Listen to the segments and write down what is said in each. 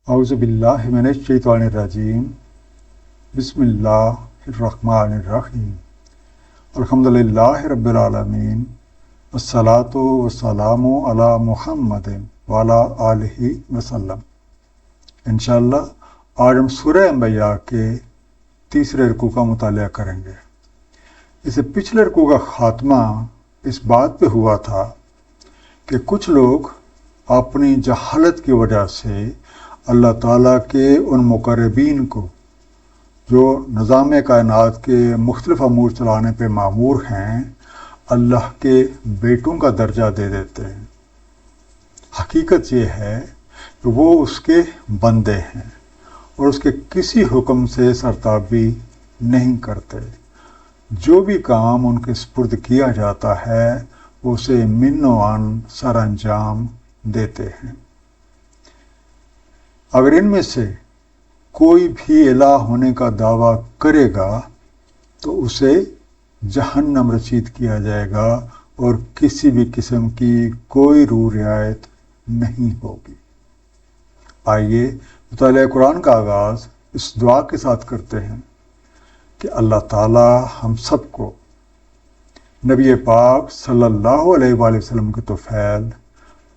اعوذ باللہ من الشیطان الرجیم بسم اللہ الرحمن الرحیم الحمدللہ رب العالمین والصلاة والسلام علی محمد وعلی آلہ وسلم۔ انشاءاللہ آج ہم سورہ انبیاء کے تیسرے رکوع کا مطالعہ کریں گے۔ اس سے پچھلے رکوع کا خاتمہ اس بات پہ ہوا تھا کہ کچھ لوگ اپنی جہالت کی وجہ سے اللہ تعالیٰ کے ان مقربین کو جو نظام کائنات کے مختلف امور چلانے پہ مامور ہیں اللہ کے بیٹوں کا درجہ دے دیتے ہیں۔ حقیقت یہ ہے کہ وہ اس کے بندے ہیں اور اس کے کسی حکم سے سرتابی نہیں کرتے۔ جو بھی کام ان کے سپرد کیا جاتا ہے وہ اسے من و عن سر انجام دیتے ہیں۔ اگر ان میں سے کوئی بھی الہ ہونے کا دعویٰ کرے گا تو اسے جہنم رسید کیا جائے گا اور کسی بھی قسم کی کوئی روح رعایت نہیں ہوگی۔ آئیے مطالعہ قرآن کا آغاز اس دعا کے ساتھ کرتے ہیں کہ اللہ تعالی ہم سب کو نبی پاک صلی اللہ علیہ وآلہ وسلم کے طفیل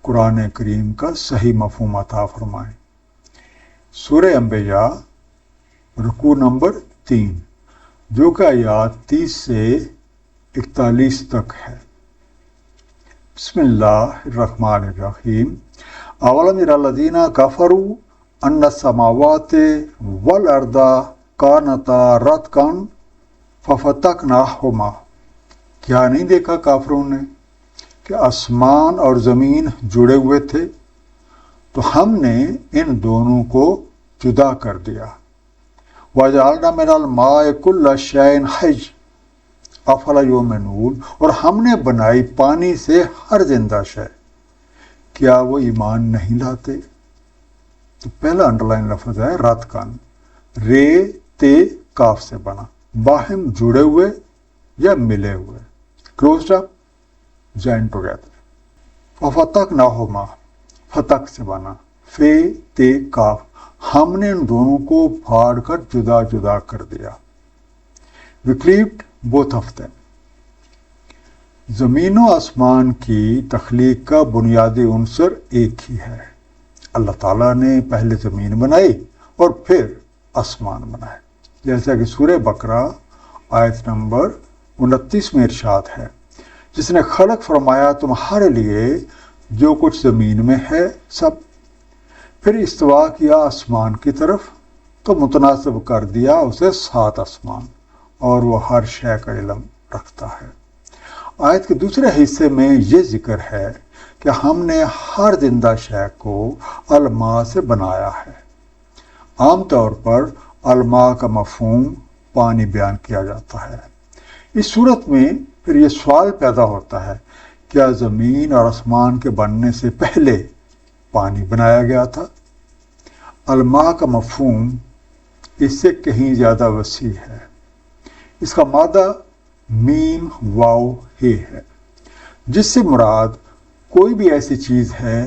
قرآن کریم کا صحیح مفہوم عطا فرمائیں۔ سورہ انبیاء رکوع نمبر 3 جو کہ آیات 30 سے 41 تک ہے۔ بسم اللہ الرحمن الرحیم۔ اولم یری الذین کفروا ان السماوات والارض کانتا رتقا ففتقناہما۔ کیا نہیں دیکھا کافروں نے کہ آسمان اور زمین جڑے ہوئے تھے تو ہم نے ان دونوں کو جدا کر دیا۔ وَجَعَلْنَا مِنَ الْمَاءِ كُلَّ شَيْءٍ حَيٍّ أَفَلَا يُؤْمِنُونَ۔ اور ہم نے بنائی پانی سے ہر زندہ شے، کیا وہ ایمان نہیں لاتے؟ تو پہلا انڈرلائن لفظ ہے رتقاً، رے تے کاف سے بنا، باہم جڑے ہوئے یا ملے ہوئے، کلوزڈ اپ، جوائن ٹوگیدر۔ فَفَتَقْنَاهُمَا، فتق سے بنا، فے تے کاف، ہم نے ان دونوں کو پھاڑ کر جدا جدا کر دیا۔ We cleaved both of them۔ زمین و آسمان کی تخلیق کا بنیادی عنصر ایک ہی ہے۔ اللہ تعالیٰ نے پہلے زمین بنائی اور پھر آسمان بنائے، جیسا کہ سورہ بقرہ آیت نمبر 29 میں ارشاد ہے، جس نے خلق فرمایا تمہارے لیے جو کچھ زمین میں ہے سب، پھر استوا کیا آسمان کی طرف تو متناسب کر دیا اسے 7 آسمان، اور وہ ہر شے کا علم رکھتا ہے۔ آیت کے دوسرے حصے میں یہ ذکر ہے کہ ہم نے ہر زندہ شے کو الماء سے بنایا ہے۔ عام طور پر الماء کا مفہوم پانی بیان کیا جاتا ہے۔ اس صورت میں پھر یہ سوال پیدا ہوتا ہے، کیا زمین اور آسمان کے بننے سے پہلے پانی بنایا گیا تھا؟ الماء کا مفہوم اس سے کہیں زیادہ وسیع ہے۔ اس کا مادہ میم واو ہے ہے، جس سے مراد کوئی بھی ایسی چیز ہے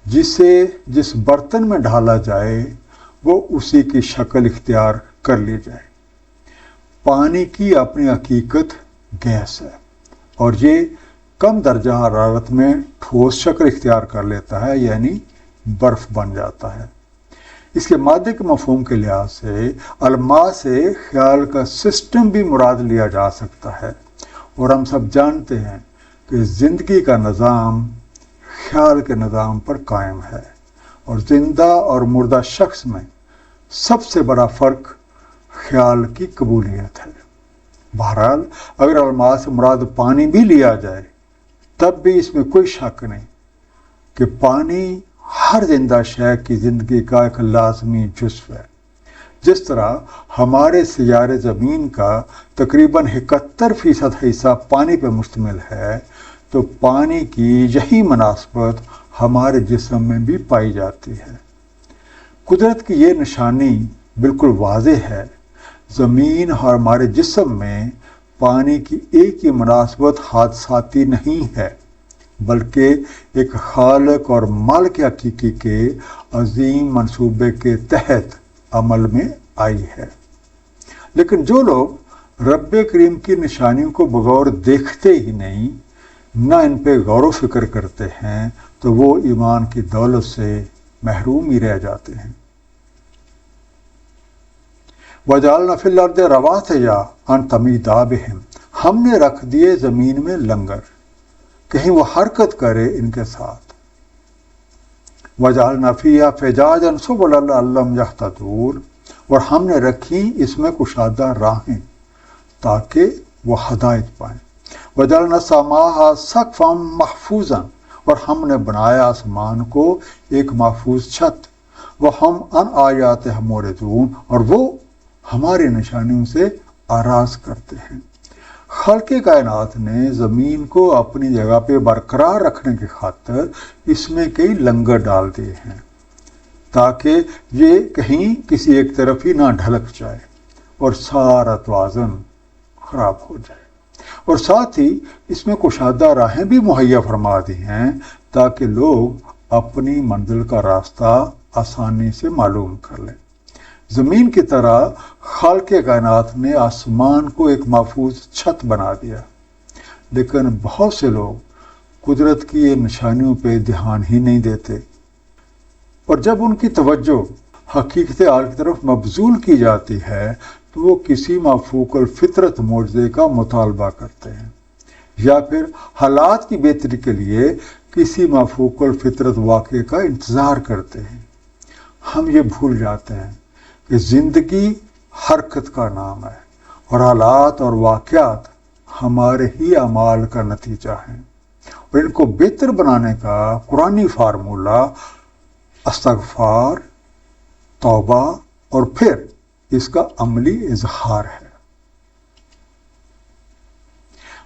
جسے جس برتن میں ڈالا جائے وہ اسی کی شکل اختیار کر لی جائے۔ پانی کی اپنی حقیقت گیس ہے اور یہ کم درجہ حرارت میں ٹھوس شکل اختیار کر لیتا ہے، یعنی برف بن جاتا ہے۔ اس کے مادے کے مفہوم کے لحاظ سے الماء سے خیال کا سسٹم بھی مراد لیا جا سکتا ہے، اور ہم سب جانتے ہیں کہ زندگی کا نظام خیال کے نظام پر قائم ہے، اور زندہ اور مردہ شخص میں سب سے بڑا فرق خیال کی قبولیت ہے۔ بہرحال اگر الماء سے مراد پانی بھی لیا جائے تب بھی اس میں کوئی شک نہیں کہ پانی ہر زندہ شے کی زندگی کا ایک لازمی جزو ہے۔ جس طرح ہمارے سیارے زمین کا تقریباً 71% حصہ پانی پر مشتمل ہے، تو پانی کی یہی مناسبت ہمارے جسم میں بھی پائی جاتی ہے۔ قدرت کی یہ نشانی بالکل واضح ہے، زمین اور ہمارے جسم میں پانی کی ایک ہی مناسبت حادثاتی نہیں ہے، بلکہ ایک خالق اور مالک حقیقی کے عظیم منصوبے کے تحت عمل میں آئی ہے۔ لیکن جو لوگ رب کریم کی نشانیوں کو بغور دیکھتے ہی نہیں، نہ ان پہ غور و فکر کرتے ہیں، تو وہ ایمان کی دولت سے محروم ہی رہ جاتے ہیں۔ وَجَعَلْنَا فِي الْأَرْضِ رَوَاسِيَ أَن تَمِيدَ بِهِمْ، ہم نے رکھ دیے زمین میں لنگر، کہیں وہ حرکت کرے ان کے ساتھ۔ وَجَعَلْنَا فِيهَا فِجَاجًا سُبُلًا لَعَلَّهُمْ يَهْتَدُونَ، اور ہم نے رکھی اس میں کشادہ راہیں تاکہ وہ ہدایت پائیں۔ وَجَعَلْنَا السَّمَاءَ سَقْفًا مَحْفُوظًا، اور ہم نے بنایا آسمان کو ایک محفوظ چھت۔ وَهُمْ عَنْ آيَاتِهَا مُعْرِضُونَ، اور وہ ہماری نشانیوں سے اعراض کرتے ہیں۔ خالق کائنات نے زمین کو اپنی جگہ پہ برقرار رکھنے کی خاطر اس میں کئی لنگر ڈال دیے ہیں تاکہ یہ کہیں کسی ایک طرف ہی نہ ڈھلک جائے اور سارا توازن خراب ہو جائے، اور ساتھ ہی اس میں کشادہ راہیں بھی مہیا فرما دی ہیں تاکہ لوگ اپنی منزل کا راستہ آسانی سے معلوم کر لیں۔ زمین کی طرح خالق کائنات نے آسمان کو ایک محفوظ چھت بنا دیا، لیکن بہت سے لوگ قدرت کی یہ نشانیوں پہ دھیان ہی نہیں دیتے، اور جب ان کی توجہ حقیقت حال کی طرف مبذول کی جاتی ہے تو وہ کسی مافوق الفطرت معجزے کا مطالبہ کرتے ہیں، یا پھر حالات کی بہتری کے لیے کسی مافوق الفطرت واقعے کا انتظار کرتے ہیں۔ ہم یہ بھول جاتے ہیں کہ زندگی حرکت کا نام ہے، اور حالات اور واقعات ہمارے ہی اعمال کا نتیجہ ہیں، اور ان کو بہتر بنانے کا قرآنی فارمولہ استغفار، توبہ اور پھر اس کا عملی اظہار ہے۔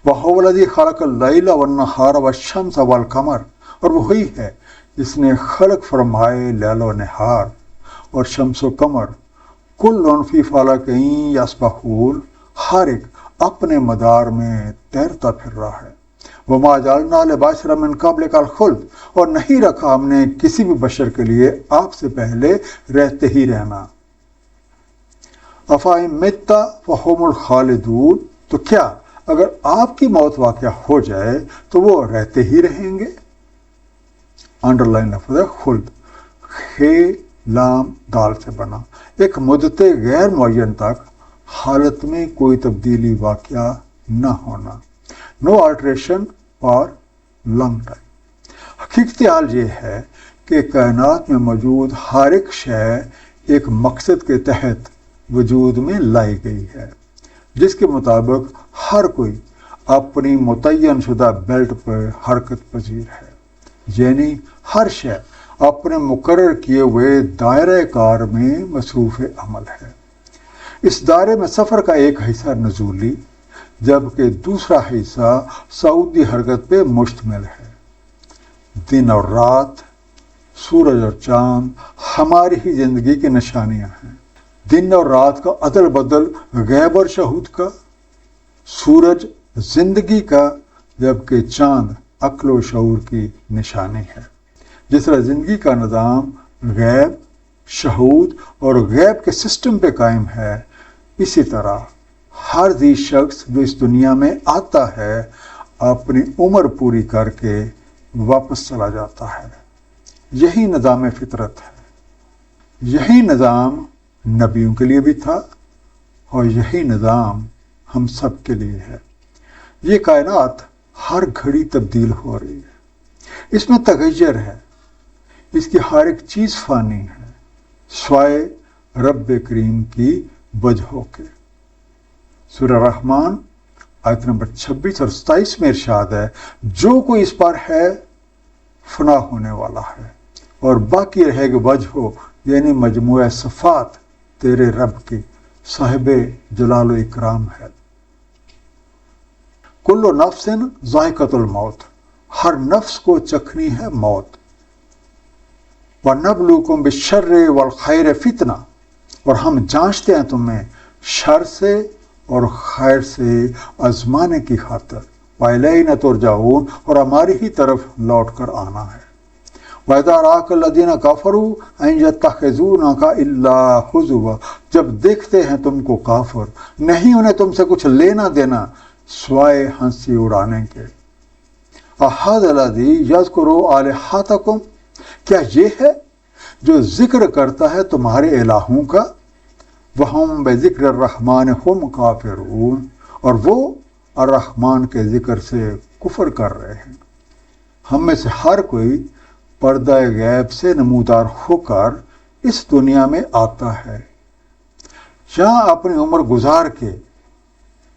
وَهُوَ الَّذِي خَلَقَ اللَّيْلَ وَالنَّهَارَ وَالشَّمْسَ وَالْقَمَرَ، اور وہی ہے جس نے خلق فرمائے لیل و نہار اور شمس و قمر، کل فی فلک یسبحون، ہر ایک اپنے مدار میں تیرتا پھر رہا ہے۔ وما جعلنا لبشر من قبلک الخلد، اور نہیں رکھا ہم نے کسی بھی بشر کے لیے آپ سے پہلے رہتے ہی رہنا۔ افإن مت فهم الخالدون، تو کیا اگر آپ کی موت واقع ہو جائے تو وہ رہتے ہی رہیں گے؟ انڈر لائن لفظ ہے خلد، خے لام دال سے بنا، ایک مدت غیر معین تک حالت میں کوئی تبدیلی واقع نہ ہونا، نو آلٹریشن فار لانگ ٹائم۔ حقیقت حال یہ ہے کہ کائنات میں موجود ہر ایک شے ایک مقصد کے تحت وجود میں لائی گئی ہے، جس کے مطابق ہر کوئی اپنی متعین شدہ بیلٹ پر حرکت پذیر ہے، یعنی ہر شے اپنے مقرر کیے ہوئے دائرہ کار میں مصروف عمل ہے۔ اس دائرے میں سفر کا ایک حصہ نزولی جبکہ دوسرا حصہ صعودی حرکت پہ مشتمل ہے۔ دن اور رات، سورج اور چاند ہماری ہی زندگی کی نشانیاں ہیں۔ دن اور رات کا عدل بدل غیب اور شہود کا، سورج زندگی کا، جبکہ چاند عقل و شعور کی نشانی ہے۔ جس طرح زندگی کا نظام غیب، شہود اور غیب کے سسٹم پہ قائم ہے، اسی طرح ہر ذی شخص جو اس دنیا میں آتا ہے اپنی عمر پوری کر کے واپس چلا جاتا ہے۔ یہی نظام فطرت ہے، یہی نظام نبیوں کے لیے بھی تھا اور یہی نظام ہم سب کے لیے ہے۔ یہ کائنات ہر گھڑی تبدیل ہو رہی ہے، اس میں تغیر ہے، اس کی ہر ایک چیز فانی ہے سوائے رب کریم کی وجہوں کے۔ سورہ رحمان آیت نمبر 26 اور 27 میں ارشاد ہے، جو کوئی اس پر ہے فنا ہونے والا ہے اور باقی رہے گا وجہ، یعنی مجموعہ صفات تیرے رب کی، صاحب جلال و اکرام ہے۔ کل نفس ذائقۃ الموت، ہر نفس کو چکھنی ہے موت۔ وَنَبْلُوكُمْ بِالشَّرِّ وَالْخَيْرِ فِتْنَةً، اور ہم جانچتے ہیں تمہیں شر سے اور خیر سے آزمانے کی خاطر۔ وَإِلَيْنَا تُرْجَعُونَ، اور ہماری ہی طرف لوٹ کر آنا ہے۔ وَإِذَا رَآكَ الَّذِينَ كَفَرُوا أَن يَتَّخِذُونَكَ إِلَّا هُزُوًا، جب دیکھتے ہیں تم کو کافر، نہیں انہیں تم سے کچھ لینا دینا سوائے ہنسی اڑانے کے۔ أَهَذَا الَّذِي يَذْكُرُ آلِهَتَكُمْ، کیا یہ ہے جو ذکر کرتا ہے تمہارے الہوں کا؟ وَهُمْ بِذِكْرِ الرَّحْمَنِ هُمْ كَافِرُونَ، اور وہ الرحمن کے ذکر سے کفر کر رہے ہیں۔ ہم میں سے ہر کوئی پردہ غیب سے نمودار ہو کر اس دنیا میں آتا ہے، جہاں اپنی عمر گزار کے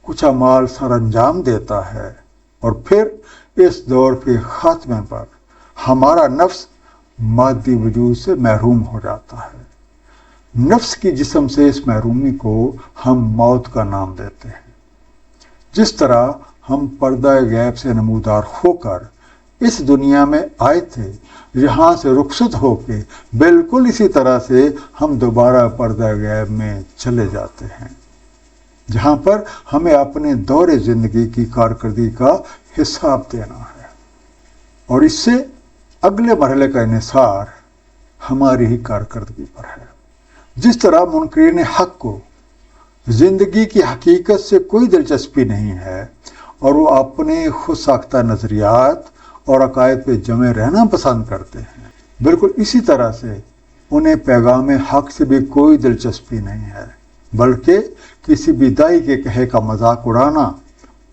کچھ اعمال سر انجام دیتا ہے، اور پھر اس دور کے خاتمے پر ہمارا نفس مادی وجود سے محروم ہو جاتا ہے۔ نفس کی جسم سے اس محرومی کو ہم موت کا نام دیتے ہیں۔ جس طرح ہم پردہ غیب سے نمودار ہو کر اس دنیا میں آئے تھے، یہاں سے رخصت ہو کے بالکل اسی طرح سے ہم دوبارہ پردہ غیب میں چلے جاتے ہیں، جہاں پر ہمیں اپنے دور زندگی کی کارکردگی کا حساب دینا ہے، اور اس سے اگلے مرحلے کا انحصار ہماری ہی کارکردگی پر ہے۔ جس طرح منکرین حق کو زندگی کی حقیقت سے کوئی دلچسپی نہیں ہے، اور وہ اپنے خود ساختہ نظریات اور عقائد پہ جمے رہنا پسند کرتے ہیں، بالکل اسی طرح سے انہیں پیغام حق سے بھی کوئی دلچسپی نہیں ہے، بلکہ کسی بھی دائی کے کہے کا مذاق اڑانا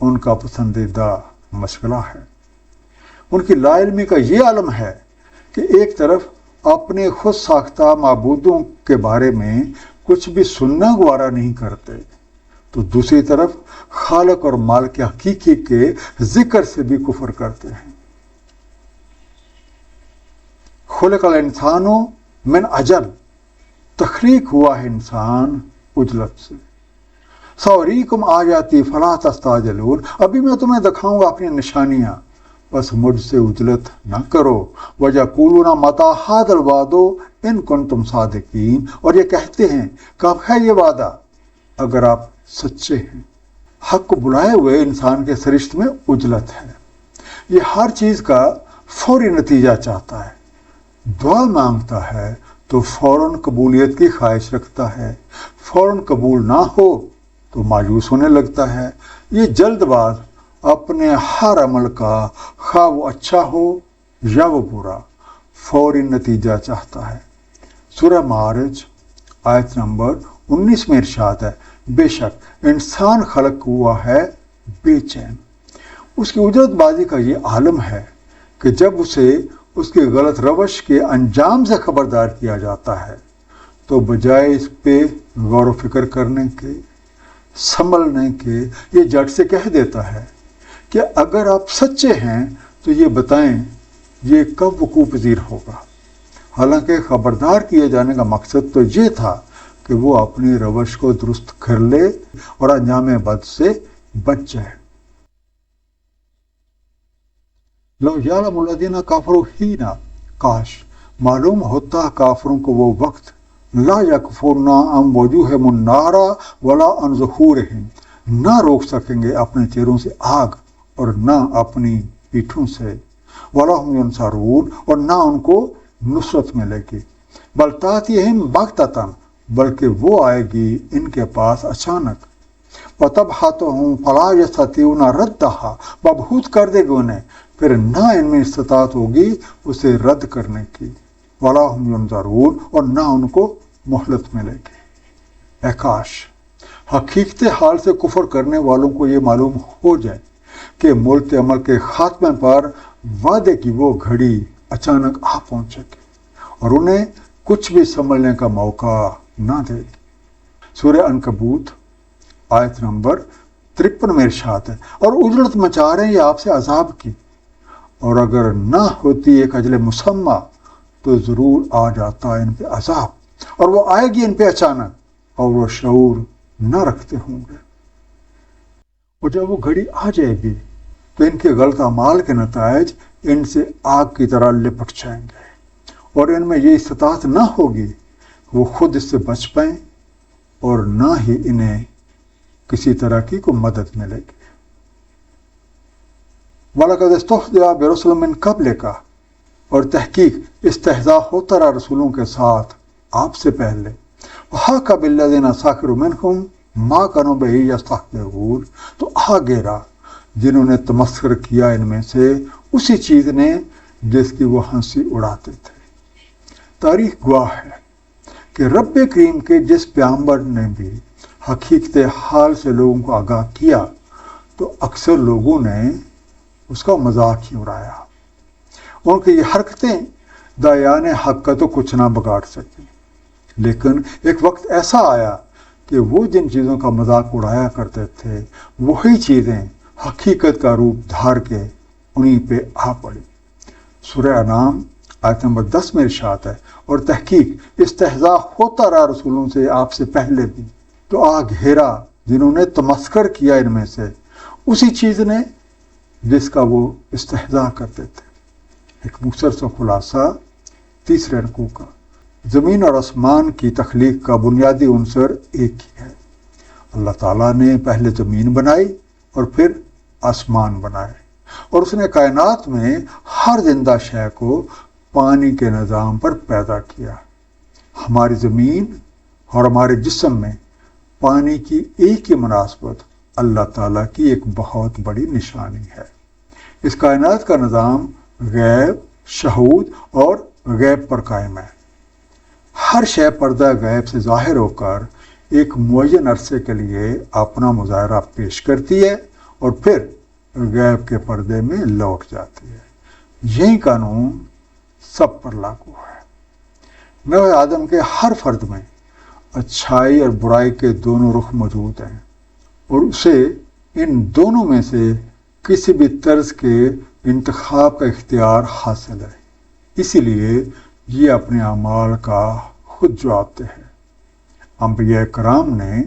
ان کا پسندیدہ مشغلہ ہے۔ ان کی لا علمی کا یہ عالم ہے کہ ایک طرف اپنے خود ساختہ معبودوں کے بارے میں کچھ بھی سننا گوارا نہیں کرتے، تو دوسری طرف خالق اور مالک حقیقی کے ذکر سے بھی کفر کرتے ہیں۔ خلق الانسان من عجل، تخلیق ہوا ہے انسان عجلت سے۔ سوریکم آیاتی فلا تستعجلون، ابھی میں تمہیں دکھاؤں گا اپنی نشانیاں، بس مجھ سے عجلت نہ کرو۔ وَيَقُولُونَ مَتَىٰ هَٰذَا الْوَعْدُ إِن كُنتُمْ صَادِقِينَ، اور یہ کہتے ہیں کب ہے یہ وعدہ اگر آپ سچے ہیں۔ حق کو بلائے ہوئے انسان کے سرشت میں عجلت ہے، یہ ہر چیز کا فوری نتیجہ چاہتا ہے، دعا مانگتا ہے تو فوراً قبولیت کی خواہش رکھتا ہے، فوراً قبول نہ ہو تو مایوس ہونے لگتا ہے۔ یہ جلد باز اپنے ہر عمل کا، خواہ وہ اچھا ہو یا وہ برا، فوری نتیجہ چاہتا ہے۔ سورہ معارج آیت نمبر 19 میں ارشاد ہے، بے شک انسان خلق ہوا ہے بے چین۔ اس کی اجرت بازی کا یہ عالم ہے کہ جب اسے اس کے غلط روش کے انجام سے خبردار کیا جاتا ہے تو بجائے اس پہ غور و فکر کرنے کے، سنبھلنے کے، یہ جٹ سے کہہ دیتا ہے کہ اگر آپ سچے ہیں تو یہ بتائیں یہ کب وقوع پذیر ہوگا۔ حالانکہ خبردار کیے جانے کا مقصد تو یہ تھا کہ وہ اپنی روش کو درست کر لے اور انجام بد سے بچ جائے۔ لو یعلم الذین کفروا حین، کاش معلوم ہوتا کافروں کو وہ وقت، لا یکفرون عن وجوہہم النار ولا عن ظہورہم، نہ روک سکیں گے اپنے چہروں سے آگ اور نہ اپنی پیٹھوں سے، ولا ہم ینصرون، اور نہ ان کو نصرت ملے گی، بل تاتیہم بغتۃ، بلکہ وہ آئے گی ان کے پاس اچانک، وتبحتھم فلا یستطیعون ردھا، مبہوت کر دے گی انہیں، پھر نہ ان میں استطاعت ہوگی اسے رد کرنے کی، ولا ہم ینظرون، اور نہ ان کو مہلت ملے گی۔ اے کاش حقیقت حال سے کفر کرنے والوں کو یہ معلوم ہو جائے کہ ملت عمل کے خاتمے پر وعدے کی وہ گھڑی اچانک آ پہنچے گی اور انہیں کچھ بھی سنبھلنے کا موقع نہ دے گی۔ سورہ عنکبوت آیت نمبر 53 میں ارشاد ہے، اور اجرت مچا رہے ہیں یہ آپ سے عذاب کی، اور اگر نہ ہوتی ایک اجل مسمى تو ضرور آ جاتا ان پہ عذاب، اور وہ آئے گی ان پہ اچانک، اور وہ شعور نہ رکھتے ہوں گے۔ اور جب وہ گھڑی آ جائے گی تو ان کے غلط اعمال کے نتائج ان سے آگ کی طرح لپٹ جائیں گے، اور ان میں یہ استطاعت نہ ہوگی وہ خود اس سے بچ پائیں، اور نہ ہی انہیں کسی طرح کی کوئی مدد ملے گی۔ وَلَقَدِ اسْتُهْزِئَ بِرُسُلٍ مِّن قَبْلِكَ، اور تحقیق استہزاء ہوتا رہا رسولوں کے ساتھ آپ سے پہلے. وَحَاقَ بِالَّذِينَ سَخِرُوا مِنْهُمْ مَا كَانُوا بِهِ يَسْتَهْزِئُونَ، تو آ گرا جنہوں نے تمسخر کیا ان میں سے اسی چیز نے جس کی وہ ہنسی اڑاتے تھے. تاریخ گواہ ہے کہ رب کریم کے جس پیغمبر نے بھی حقیقت حال سے لوگوں کو آگاہ کیا تو اکثر لوگوں نے اس کا مذاق ہی اڑایا. ان کی یہ حرکتیں دایان حق کا تو کچھ نہ بگاڑ سکیں، لیکن ایک وقت ایسا آیا کہ وہ جن چیزوں کا مذاق اڑایا کرتے تھے وہی چیزیں حقیقت کا روپ دھار کے انہی پہ آ پڑی. سورہ انعام آیت نمبر 10 میں ارشاد ہے، اور تحقیق استہزاء ہوتا رہا رسولوں سے آپ سے پہلے بھی، تو آ گھیرا جنہوں نے تمسخر کیا ان میں سے اسی چیز نے جس کا وہ استہزاء کرتے تھے. ایک مختصر سا خلاصہ تیسرے رکوع کا. زمین اور آسمان کی تخلیق کا بنیادی عنصر ایک ہی ہے. اللہ تعالیٰ نے پہلے زمین بنائی اور پھر آسمان بنائے، اور اس نے کائنات میں ہر زندہ شے کو پانی کے نظام پر پیدا کیا. ہماری زمین اور ہمارے جسم میں پانی کی ایک ہی مناسبت اللہ تعالیٰ کی ایک بہت بڑی نشانی ہے. اس کائنات کا نظام غیب، شہود اور غیب پر قائم ہے. ہر شے پردہ غیب سے ظاہر ہو کر ایک معین عرصے کے لیے اپنا مظاہرہ پیش کرتی ہے اور پھر غیب کے پردے میں لوٹ جاتی ہے. یہی قانون سب پر لاگو ہے. نوع آدم کے ہر فرد میں اچھائی اور برائی کے دونوں رخ موجود ہیں، اور اسے ان دونوں میں سے کسی بھی طرز کے انتخاب کا اختیار حاصل ہے. اسی لیے یہ اپنے اعمال کا خود جواب دہ ہے. انبیاء کرام نے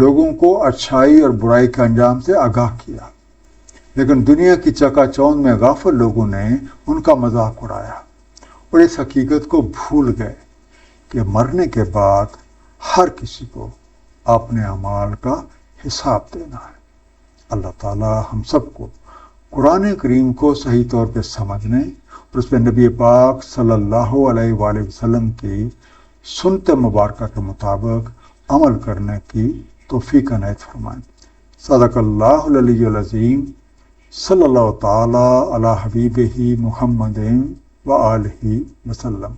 لوگوں کو اچھائی اور برائی کے انجام سے آگاہ کیا، لیکن دنیا کی چکا چوند میں غافل لوگوں نے ان کا مذاق اڑایا اور اس حقیقت کو بھول گئے کہ مرنے کے بعد ہر کسی کو اپنے اعمال کا حساب دینا ہے. اللہ تعالیٰ ہم سب کو قرآن کریم کو صحیح طور پہ سمجھنے اور اس پہ نبی پاک صلی اللہ علیہ وآلہ وسلم کی سنت مبارکہ کے مطابق عمل کرنے کی توفیق عنایت فرمائیں. صدق اللہ العلی العظیم. صلی اللہ تعالی علی حبیبہ محمد و آلہ وسلم.